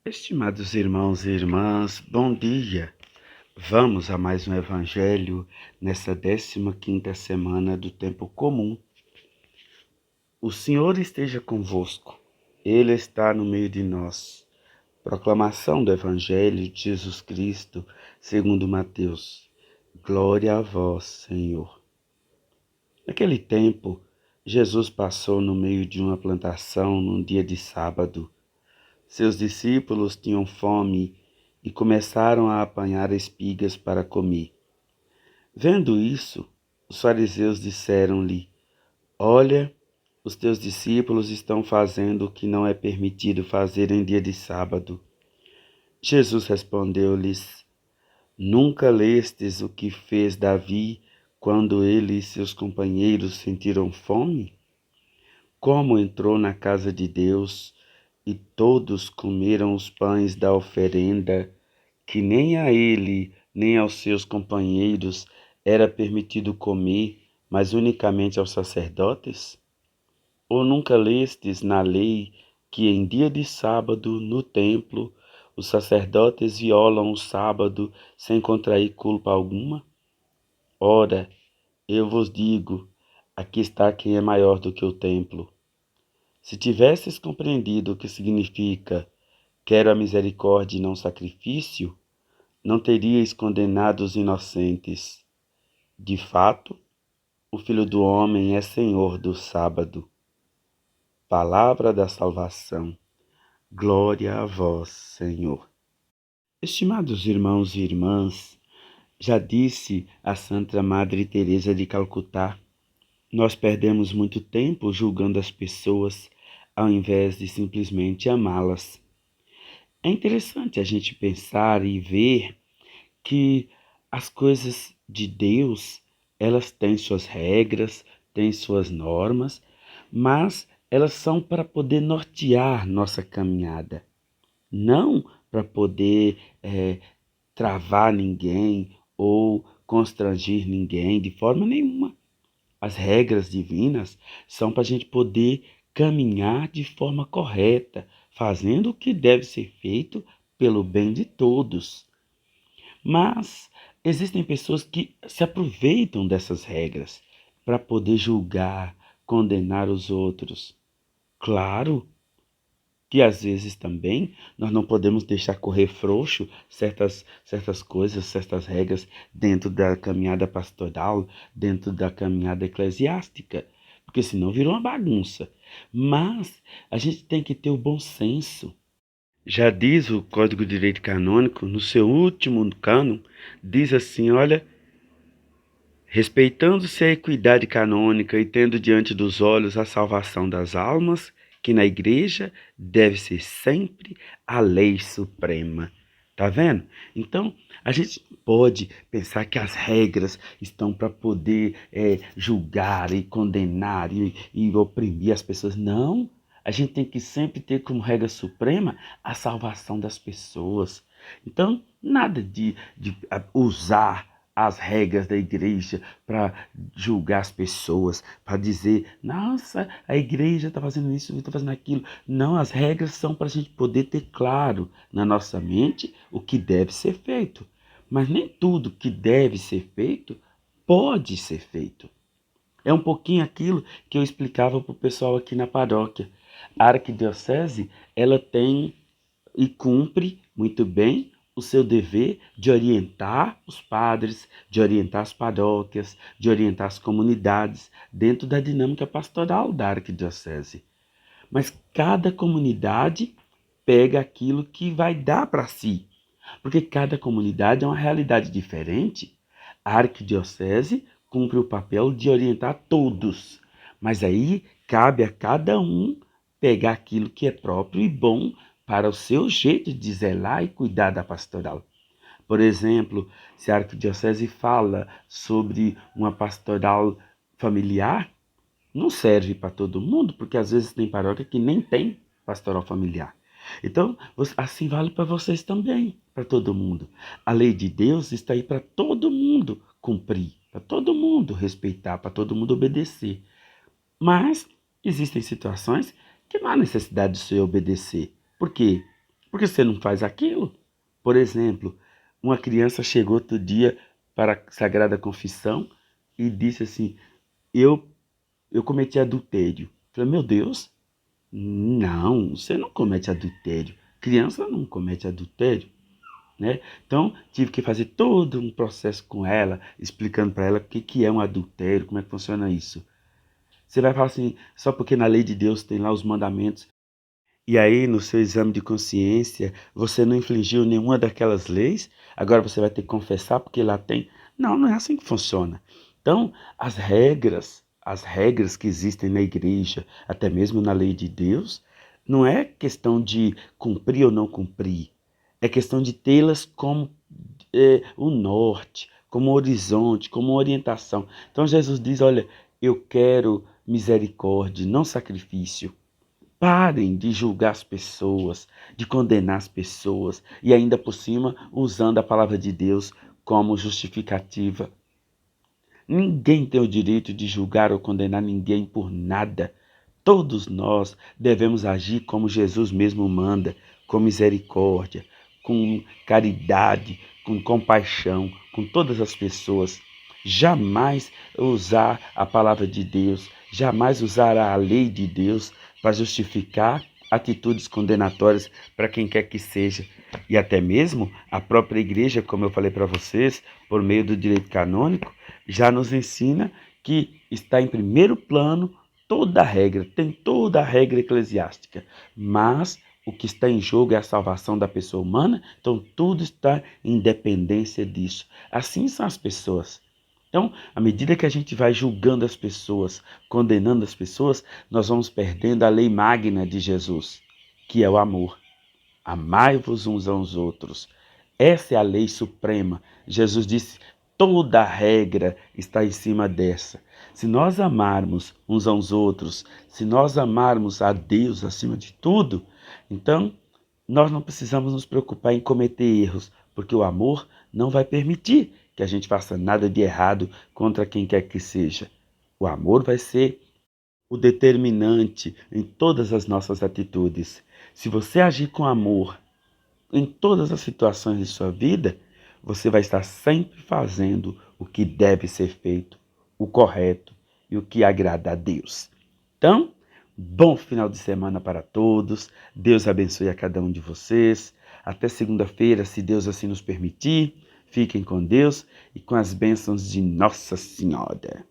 Estimados irmãos e irmãs, bom dia! Vamos a mais um evangelho nessa 15ª semana do tempo comum. O Senhor esteja convosco, Ele está no meio de nós. Proclamação do Evangelho de Jesus Cristo, segundo Mateus. Glória a vós, Senhor. Naquele tempo, Jesus passou no meio de uma plantação num dia de sábado. Seus discípulos tinham fome e começaram a apanhar espigas para comer. Vendo isso, os fariseus disseram-lhe: Olha, os teus discípulos estão fazendo o que não é permitido fazer em dia de sábado. Jesus respondeu-lhes: Nunca lestes o que fez Davi quando ele e seus companheiros sentiram fome? Como entrou na casa de Deus e todos comeram os pães da oferenda, que nem a ele nem aos seus companheiros era permitido comer, mas unicamente aos sacerdotes? Ou nunca lestes na lei que em dia de sábado, no templo, os sacerdotes violam o sábado sem contrair culpa alguma? Ora, eu vos digo, aqui está quem é maior do que o templo. Se tivesses compreendido o que significa quero a misericórdia e não sacrifício, não teríeis condenado os inocentes. De fato, o Filho do Homem é Senhor do sábado. Palavra da salvação. Glória a vós, Senhor. Estimados irmãos e irmãs, já disse a Santa Madre Teresa de Calcutá, nós perdemos muito tempo julgando as pessoas ao invés de simplesmente amá-las. É interessante a gente pensar e ver que as coisas de Deus, elas têm suas regras, têm suas normas, mas elas são para poder nortear nossa caminhada, não para poder travar ninguém ou constranger ninguém de forma nenhuma. As regras divinas são para a gente poder caminhar de forma correta, fazendo o que deve ser feito pelo bem de todos. Mas existem pessoas que se aproveitam dessas regras para poder julgar, condenar os outros. Claro que às vezes também nós não podemos deixar correr frouxo certas coisas, certas regras dentro da caminhada pastoral, dentro da caminhada eclesiástica, porque senão virou uma bagunça. Mas a gente tem que ter o bom senso. Já diz o Código de Direito Canônico, no seu último cânon, diz assim, olha, respeitando-se a equidade canônica e tendo diante dos olhos a salvação das almas, que na igreja deve ser sempre a lei suprema. Tá vendo? Então, a gente pode pensar que as regras estão para poder julgar e condenar e oprimir as pessoas. Não, a gente tem que sempre ter como regra suprema a salvação das pessoas. Então, nada de usar as regras da igreja para julgar as pessoas, para dizer, nossa, a igreja está fazendo isso, está fazendo aquilo. Não, as regras são para a gente poder ter claro na nossa mente o que deve ser feito. Mas nem tudo que deve ser feito pode ser feito. É um pouquinho aquilo que eu explicava para o pessoal aqui na paróquia. A arquidiocese, ela tem e cumpre muito bem o seu dever de orientar os padres, de orientar as paróquias, de orientar as comunidades dentro da dinâmica pastoral da arquidiocese. Mas cada comunidade pega aquilo que vai dar para si, porque cada comunidade é uma realidade diferente. A arquidiocese cumpre o papel de orientar todos, mas aí cabe a cada um pegar aquilo que é próprio e bom para o seu jeito de zelar e cuidar da pastoral. Por exemplo, se a arquidiocese fala sobre uma pastoral familiar, não serve para todo mundo, porque às vezes tem paróquia que nem tem pastoral familiar. Então, assim vale para vocês também, para todo mundo. A lei de Deus está aí para todo mundo cumprir, para todo mundo respeitar, para todo mundo obedecer. Mas existem situações que não há necessidade de você obedecer. Por quê? Por que você não faz aquilo? Por exemplo, uma criança chegou outro dia para a Sagrada Confissão e disse assim: Eu, eu cometi adultério. Eu falei, meu Deus, não, você não comete adultério. Criança não comete adultério, né? Então, tive que fazer todo um processo com ela, explicando para ela o que é um adultério, como é que funciona isso. Você vai falar assim, só porque na lei de Deus tem lá os mandamentos, e aí no seu exame de consciência você não infringiu nenhuma daquelas leis, agora você vai ter que confessar porque lá tem. Não, não é assim que funciona. Então, as regras que existem na igreja, até mesmo na lei de Deus, não é questão de cumprir ou não cumprir, é questão de tê-las como o norte, como horizonte, como orientação. Então Jesus diz: olha, eu quero misericórdia, não sacrifício. Parem de julgar as pessoas, de condenar as pessoas e ainda por cima usando a palavra de Deus como justificativa. Ninguém tem o direito de julgar ou condenar ninguém por nada. Todos nós devemos agir como Jesus mesmo manda, com misericórdia, com caridade, com compaixão, com todas as pessoas. Jamais usar a palavra de Deus, jamais usar a lei de Deus para justificar atitudes condenatórias para quem quer que seja. E até mesmo a própria igreja, como eu falei para vocês, por meio do direito canônico, já nos ensina que está em primeiro plano toda a regra, tem toda a regra eclesiástica, mas o que está em jogo é a salvação da pessoa humana, então tudo está em dependência disso. Assim são as pessoas. Então, à medida que a gente vai julgando as pessoas, condenando as pessoas, nós vamos perdendo a lei magna de Jesus, que é o amor. Amai-vos uns aos outros. Essa é a lei suprema. Jesus disse: toda a regra está em cima dessa. Se nós amarmos uns aos outros, se nós amarmos a Deus acima de tudo, então nós não precisamos nos preocupar em cometer erros, porque o amor não vai permitir que a gente faça nada de errado contra quem quer que seja. O amor vai ser o determinante em todas as nossas atitudes. Se você agir com amor em todas as situações de sua vida, você vai estar sempre fazendo o que deve ser feito, o correto e o que agrada a Deus. Então, bom final de semana para todos. Deus abençoe a cada um de vocês. Até segunda-feira, se Deus assim nos permitir. Fiquem com Deus e com as bênçãos de Nossa Senhora.